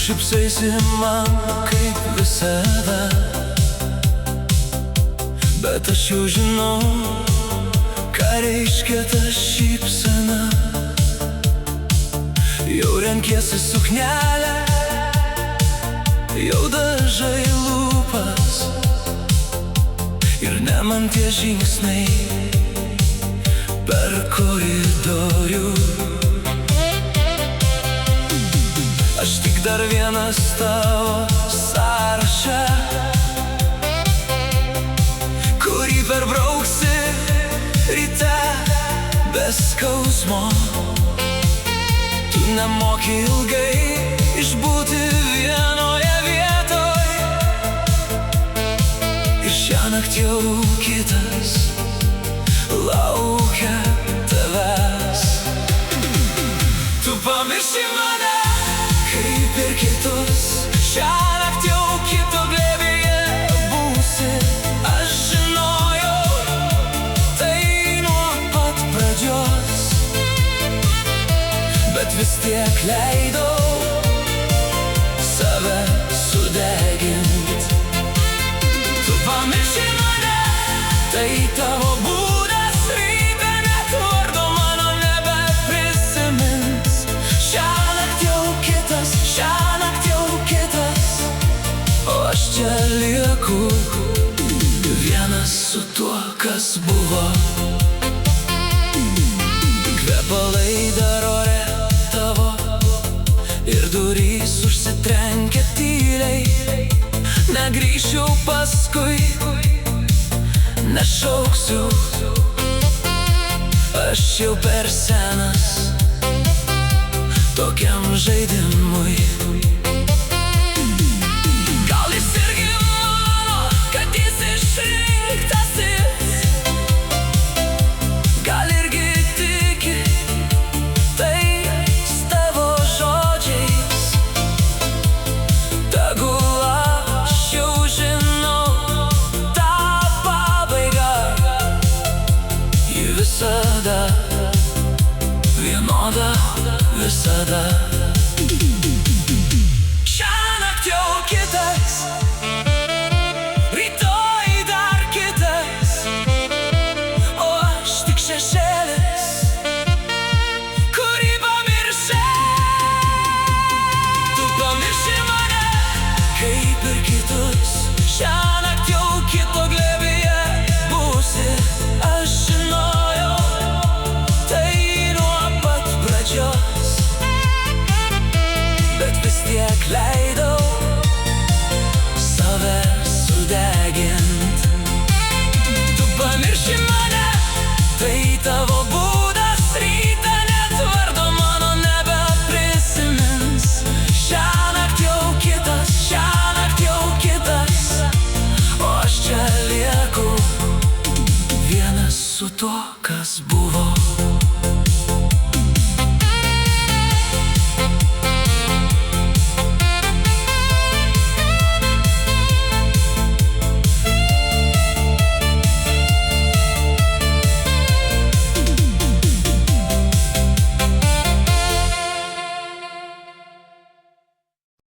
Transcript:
Šypsaisi man kaip visada, bet aš jau žinau, ką reiškia ta šypsena. Jau renkiesi suknelę, jau dažai lūpas, ir ne man tie žingsniai per koridorių. Aš tik dar vienas tavo sąraše, kurį perbrauksi ryte be skausmo. Tu nemoki ilgai išbūti vienoje vietoj, ir šiąnakt jau kitas laukia tavęs. Tu pamirši mane kaip ir kitus, šiąnakt jau kito glėbyje būsi. Aš žinojau tai nuo pat pradžios, bet vis tiek leidau save sudegint. Tu pamirši mane, tai tavo būdas, ryte net vardo mano nebeprisimins. Šiąnakt jau kitas, šiąnakt jau kitas, o aš čia lieku vienas su tuo, kas buvo. Kvepalai dar ore tavo, ir durys užsitrenkia tyliai. Negrįšiu paskui, nešauksiu, aš jau per senas tokiam žaidimui. Gal jis irgi mano, kad jis išrinktasis, gal irgi tiki tais tavo žodžiais. Tegul aš jau žinau tą pabaigą, ji visada vienoda, visada. Šiąnakt jau kitas, rytoj dar kitas, o aš tik šešėlis, kurį pamiršai. Tu pamirši mane kaip ir kitus, šiąnakt jau kito glėbyje būsi. Aš žinojau tai nuo pat pradžios, bet vis tiek leidau save sudegint. Tu pamirši mane, tai tavo būdas, ryte net vardo mano nebeprisimins. Šiąnakt jau kitas, šiąnakt jau kitas, o aš čia lieku vienas su tuo, kas buvo.